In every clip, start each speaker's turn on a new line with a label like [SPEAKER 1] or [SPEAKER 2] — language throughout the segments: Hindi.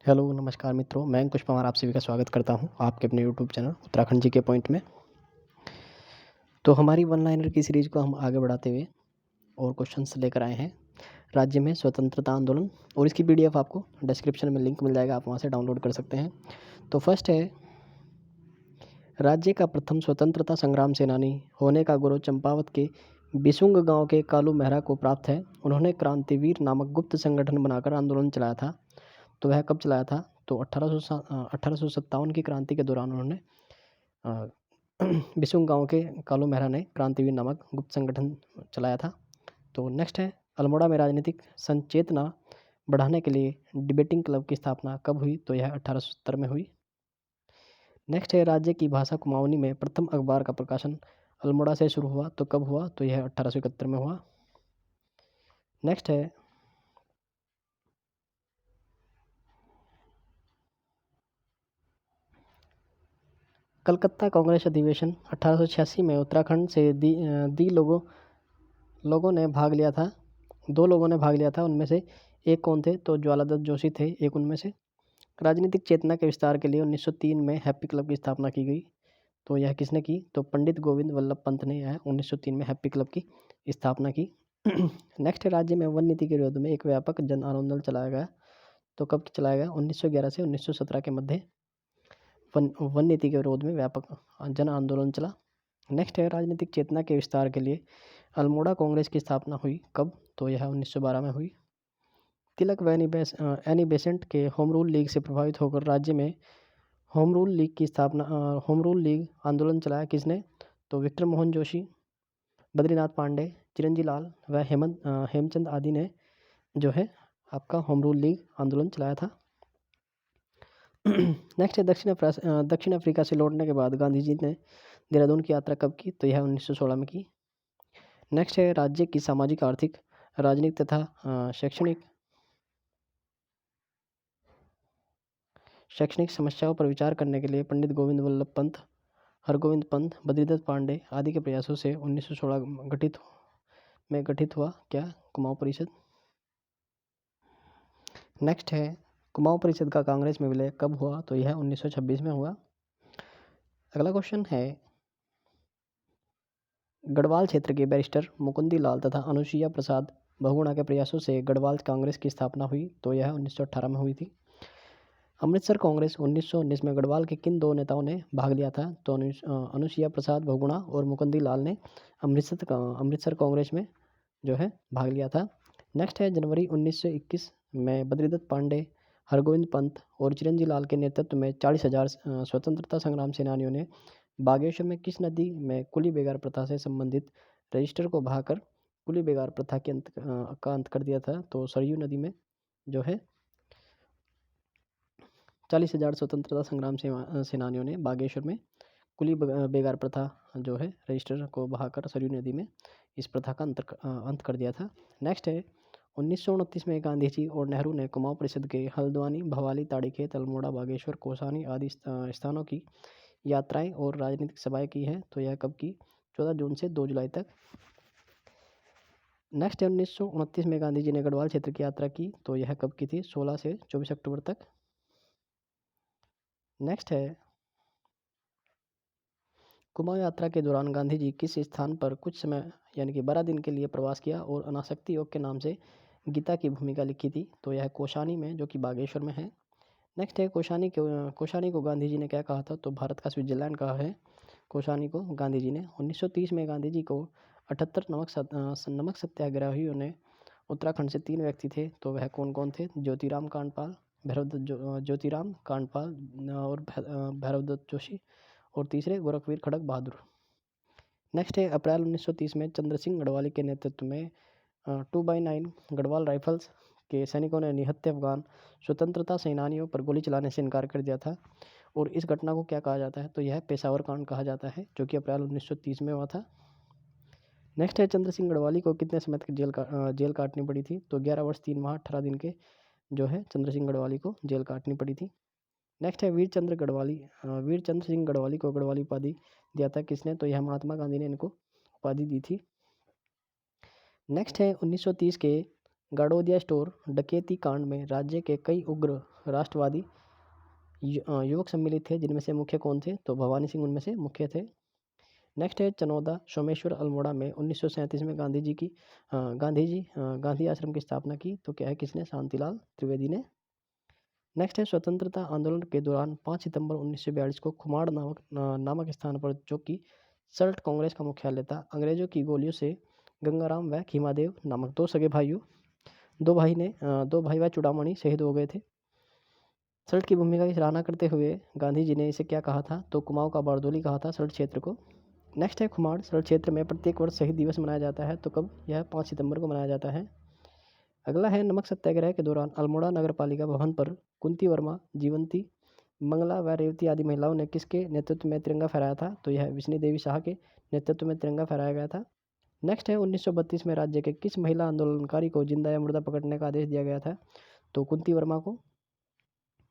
[SPEAKER 1] हेलो, नमस्कार मित्रों, मैं अंकुश पवार आप सभी का स्वागत करता हूं आपके अपने यूट्यूब चैनल उत्तराखंड जी के पॉइंट में। तो हमारी वन लाइनर की सीरीज को हम आगे बढ़ाते हुए और क्वेश्चंस लेकर आए हैं राज्य में स्वतंत्रता आंदोलन, और इसकी पीडीएफ आपको डिस्क्रिप्शन में लिंक मिल जाएगा, आप वहां से डाउनलोड कर सकते हैं। तो फर्स्ट है, राज्य का प्रथम स्वतंत्रता संग्राम सेनानी होने का गौरव चंपावत के बिसुंग गांव के कालू मेहरा को प्राप्त है। उन्होंने क्रांतिवीर नामक गुप्त संगठन बनाकर आंदोलन चलाया था। तो वह कब चलाया था? तो 1857 की क्रांति के दौरान उन्होंने बिसुंग गांव के कालू मेहरा ने क्रांतिवीर नामक गुप्त संगठन चलाया था। तो नेक्स्ट है, अल्मोड़ा में राजनीतिक संचेतना बढ़ाने के लिए डिबेटिंग क्लब की स्थापना कब हुई? तो यह 1870 में हुई। नेक्स्ट है, राज्य की भाषा कुमाऊनी में प्रथम अखबार का प्रकाशन अल्मोड़ा से शुरू हुआ। तो कब हुआ? तो यह 1871 में हुआ। नेक्स्ट है, कलकत्ता कांग्रेस अधिवेशन 1886 में उत्तराखंड से दी लोगों ने भाग लिया था। 2 लोगों ने भाग लिया था, उनमें से एक कौन थे? तो ज्वालादत्त जोशी थे एक उनमें से। राजनीतिक चेतना के विस्तार के लिए 1903 में हैप्पी क्लब की स्थापना की गई। तो यह किसने की? तो पंडित गोविंद वल्लभ पंत ने यह 1903 में हैप्पी क्लब की स्थापना की। नेक्स्ट है, राज्य में वन नीति के विरोध में एक व्यापक जन आंदोलन चलाया गया। तो कब चलाया गया? 1911 से 1917 के मध्य वन नीति के विरोध में व्यापक जन आंदोलन चला। नेक्स्ट है, राजनीतिक चेतना के विस्तार के लिए अल्मोड़ा कांग्रेस की स्थापना हुई कब? तो यह 1912 में हुई। तिलक व एनी बेसेंट के होम रूल लीग से प्रभावित होकर राज्य में होम रूल लीग आंदोलन चलाया किसने? तो विक्टर मोहन जोशी, बद्रीनाथ पांडे, चिरंजी लाल व हेमचंद आदि ने जो है आपका होम रूल लीग आंदोलन चलाया था। नेक्स्ट है, दक्षिण अफ्रीका से लौटने के बाद गांधी जी ने देहरादून की यात्रा कब की? तो यह 1916 में की। नेक्स्ट है, राज्य की सामाजिक, आर्थिक, राजनीतिक तथा शैक्षणिक समस्याओं पर विचार करने के लिए पंडित गोविंद वल्लभ पंत, हरगोविंद पंत, बद्रीदत्त पांडे आदि के प्रयासों से 1916 में गठित हुआ क्या? कुमाऊं परिषद। नेक्स्ट है, कुमाऊं परिषद का कांग्रेस में विलय कब हुआ? तो यह 1926 में हुआ। अगला क्वेश्चन है, गढ़वाल क्षेत्र के बैरिस्टर मुकुंदी लाल तथा अनुसुईया प्रसाद बहुगुणा के प्रयासों से गढ़वाल कांग्रेस की स्थापना हुई। तो यह 1918 में हुई थी। अमृतसर कांग्रेस 1919 में गढ़वाल के किन 2 नेताओं ने भाग लिया था? तो अनुसुईया प्रसाद बहुगुणा और मुकुंदी लाल ने अमृतसर कांग्रेस में जो है भाग लिया था। नेक्स्ट है, जनवरी 1921 में बद्रीदत्त पांडे, हरगोविंद पंत और चिरंजी लाल के नेतृत्व में 40,000 स्वतंत्रता संग्राम सेनानियों ने बागेश्वर में किस नदी में कुली बेगार प्रथा से संबंधित रजिस्टर को बहाकर कुली बेगार प्रथा के का अंत कर दिया था? तो सरयू नदी में जो है 40,000 स्वतंत्रता संग्राम सेनानियों ने बागेश्वर में कुली बेगार प्रथा जो है रजिस्टर को बहाकर सरयू नदी में इस प्रथा का अंत कर दिया था। नेक्स्ट है, 1929 में गांधी जी और नेहरू ने कुमाऊं परिषद के हल्द्वानी, भवाली, ताड़ीखेत, अल्मोड़ा, बागेश्वर, कौसानी आदि स्थानों की यात्राएं और राजनीतिक सभाएं की हैं। तो यह कब की? 14 जून से 2 जुलाई तक। नेक्स्ट है, 1929 में गांधी जी ने गढ़वाल क्षेत्र की यात्रा की। तो यह कब की थी? 16 से 24 अक्टूबर तक। नेक्स्ट है, कुमाऊं यात्रा के दौरान गांधी जी किस स्थान पर कुछ समय यानी कि 12 दिन के लिए प्रवास किया और अनासक्ति योग के नाम से गीता की भूमिका लिखी थी? तो यह कौशानी में, जो कि बागेश्वर में है। नेक्स्ट है, कौशानी को गांधी जी ने क्या कहा था? तो भारत का स्विट्जरलैंड कहा है कौशानी को गांधी जी ने। 1930 में गांधी जी को 78 नमक सत्याग्रहियों ने उत्तराखंड से 3 व्यक्ति थे। तो वह कौन कौन थे? ज्योतिराम कांडपाल, ज्योतिराम कांडपाल और भैरवदत्त जोशी, और तीसरे गोरखवीर खड़क बहादुर। नेक्स्ट है, अप्रैल 1930 में चंद्र सिंह गढ़वाली के नेतृत्व में 2x9 गढ़वाल राइफल्स के सैनिकों ने निहत्थे अफगान स्वतंत्रता सेनानियों पर गोली चलाने से इनकार कर दिया था। और इस घटना को क्या कहा जाता है? तो यह पेशावर कांड कहा जाता है, जो कि अप्रैल 1930 में हुआ था। नेक्स्ट है, चंद्र सिंह गढ़वाली को कितने समय तक जेल काटनी पड़ी थी? तो 11 वर्ष 3 माह 18 दिन के जो है चंद्र सिंह गढ़वाली को जेल काटनी पड़ी थी। नेक्स्ट है, वीर चंद्र सिंह गढ़वाली को गढ़वाली उपाधि दिया था किसने? तो यह महात्मा गांधी ने इनको उपाधि दी थी। नेक्स्ट है, 1930 के गाड़ोदिया स्टोर डकैती कांड में राज्य के कई उग्र राष्ट्रवादी युवक सम्मिलित थे, जिनमें से मुख्य कौन थे? तो भवानी सिंह उनमें से मुख्य थे। नेक्स्ट है चनौदा सोमेश्वर अल्मोड़ा में 1937 में गांधी आश्रम की स्थापना की। तो क्या है, किसने? शांतिलाल त्रिवेदी ने। नेक्स्ट है स्वतंत्रता आंदोलन के दौरान 5 सितंबर 1942 को खुमाड़ नामक स्थान पर, जो कि सल्ट कांग्रेस का मुख्यालय था, अंग्रेजों की गोलियों से गंगाराम व खीमादेव नामक दो सगे भाइयों दो भाई व चूड़ामणि शहीद हो गए थे। सल्ट की भूमिका की सराहना करते हुए गांधी जी ने इसे क्या कहा था? तो कुमाऊं का बारदोली कहा था सल्ट क्षेत्र को। नेक्स्ट है खुमाड़ सल्ट क्षेत्र में प्रत्येक वर्ष शहीद दिवस मनाया जाता है। तो कब? यह 5 सितंबर को मनाया जाता है। अगला है नमक सत्याग्रह के दौरान अल्मोड़ा नगर पालिका भवन पर कुंती वर्मा, जीवंती, मंगला व रेवती आदि महिलाओं ने किसके नेतृत्व में तिरंगा फहराया था? तो यह विष्णु देवी शाह के नेतृत्व में तिरंगा फहराया गया था। नेक्स्ट है 1932 में राज्य के किस महिला आंदोलनकारी को जिंदा या मुर्दा पकड़ने का आदेश दिया गया था? तो कुंती वर्मा को।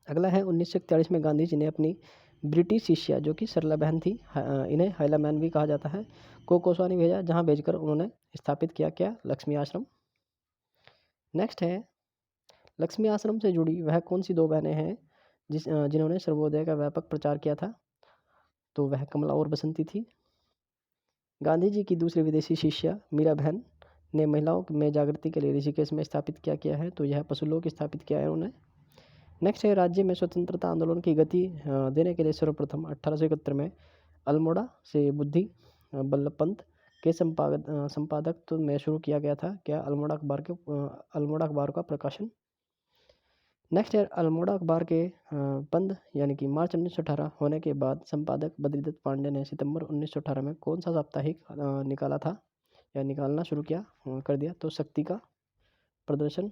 [SPEAKER 1] अगला है 1941 में गांधी जी ने अपनी ब्रिटिश शिष्या, जो कि सरला बहन थी, इन्हें हैला मैन भी कहा जाता है, को कोसवानी भेजा, जहां भेजकर उन्होंने स्थापित किया क्या? लक्ष्मी आश्रम। नेक्स्ट है लक्ष्मी आश्रम से जुड़ी वह कौन सी दो बहनें हैं जिन्होंने सर्वोदय का व्यापक प्रचार किया था? तो वह कमला और बसंती थी। गांधी जी की दूसरी विदेशी शिष्या मीरा बहन ने महिलाओं में जागृति के लिए ऋषिकेश में स्थापित किया है? तो यह पशुलोक स्थापित किया है उन्होंने। नेक्स्ट है राज्य में स्वतंत्रता आंदोलन की गति देने के लिए सर्वप्रथम 1871 में अल्मोड़ा से बुद्धि बल्लभ पंत के संपादकत्व में शुरू किया गया था क्या? अल्मोड़ा अखबार का प्रकाशन। नेक्स्ट है अल्मोड़ा अखबार के बंद यानी कि मार्च 1918 होने के बाद संपादक बद्रीदत्त पांडे ने सितंबर 1918 में कौन सा साप्ताहिक निकाला था या निकालना शुरू कर दिया? तो शक्ति का प्रदर्शन।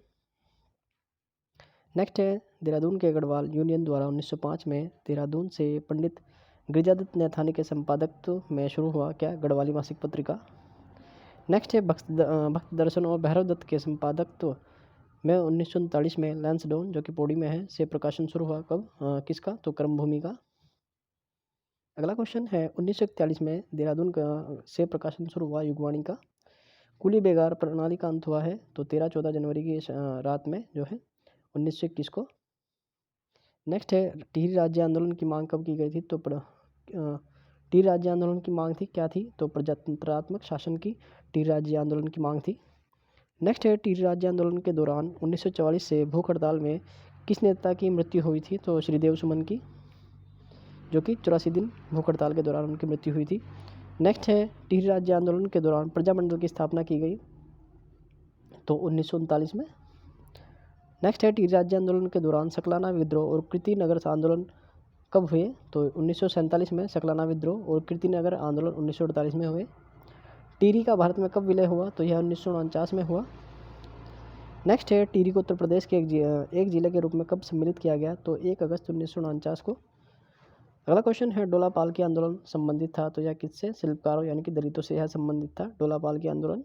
[SPEAKER 1] नेक्स्ट है देहरादून के गढ़वाल यूनियन द्वारा 1905 में देहरादून से पंडित गिरिजादत्त नैथानी के संपादकत्व में शुरू हुआ क्या? गढ़वाली मासिक पत्रिका। नेक्स्ट है भक्त दर्शन और भैरव दत्त के संपादकत्व में 1939 में लैंसडाउन, जो कि पौड़ी में है, से प्रकाशन शुरू हुआ। कब? किसका? तो कर्मभूमि का। अगला क्वेश्चन है 1941 में देहरादून से प्रकाशन शुरू हुआ युगवाणी का। कुली बेगार प्रणाली का अंत हुआ है तो 13-14 जनवरी की रात में, जो है 1921 को। नेक्स्ट है टिहरी राज्य आंदोलन की मांग कब की गई थी? तो टिहरी राज्य आंदोलन की मांग थी क्या थी? तो प्रजातंत्रात्मक शासन की टिहरी राज्य आंदोलन की मांग थी। नेक्स्ट है टिहरी राज्य आंदोलन के दौरान 1944 से भूख हड़ताल में किस नेता की मृत्यु हुई थी? तो श्रीदेव सुमन की, जो कि 84 दिन भूख हड़ताल के दौरान उनकी मृत्यु हुई थी। नेक्स्ट है टिहरी राज्य आंदोलन के दौरान प्रजामंडल की स्थापना की गई तो 1939 में। नेक्स्ट है टिहरी राज्य आंदोलन के दौरान सकलाना विद्रोह और कीर्ति नगर आंदोलन कब हुए? तो 1947 में सकलाना विद्रोह और कीर्ति नगर आंदोलन 1948 में हुए। टिहरी का भारत में कब विलय हुआ? तो यह 1949 में हुआ। नेक्स्ट है टिहरी को उत्तर प्रदेश के एक जिले के रूप में कब सम्मिलित किया गया? तो 1 अगस्त 1949 को। अगला क्वेश्चन है डोला पाल की आंदोलन संबंधित था तो यह किससे? शिल्पकारों यानी कि दलितों से यह संबंधित था, डोला पाल की आंदोलन।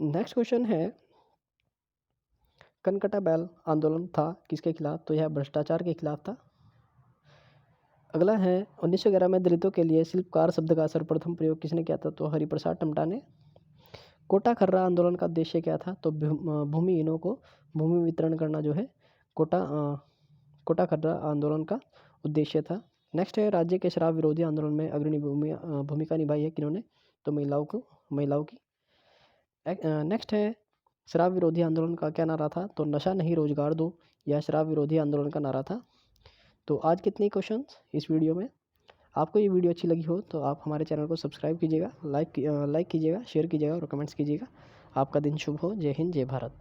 [SPEAKER 1] नेक्स्ट क्वेश्चन है कनकटा बैल आंदोलन था किसके खिलाफ? तो यह भ्रष्टाचार के खिलाफ था। अगला है 1911 में दलितों के लिए शिल्पकार शब्द का सर्वप्रथम प्रयोग किसने किया था? तो हरिप्रसाद टमटा ने। कोटा खर्रा आंदोलन का उद्देश्य क्या था? तो भूमिहीनों को भूमि वितरण करना, जो है कोटा खर्रा आंदोलन का उद्देश्य था। नेक्स्ट है राज्य के शराब विरोधी आंदोलन में अग्रणी भूमिका निभाई है किन्होंने? तो महिलाओं की। नेक्स्ट है शराब विरोधी आंदोलन का क्या नारा था? तो नशा नहीं रोजगार दो, यह शराब विरोधी आंदोलन का नारा था। तो आज कितने क्वेश्चंस इस वीडियो में। आपको ये वीडियो अच्छी लगी हो तो आप हमारे चैनल को सब्सक्राइब कीजिएगा, लाइक कीजिएगा, शेयर कीजिएगा और कमेंट्स कीजिएगा। आपका दिन शुभ हो। जय हिंद, जय भारत।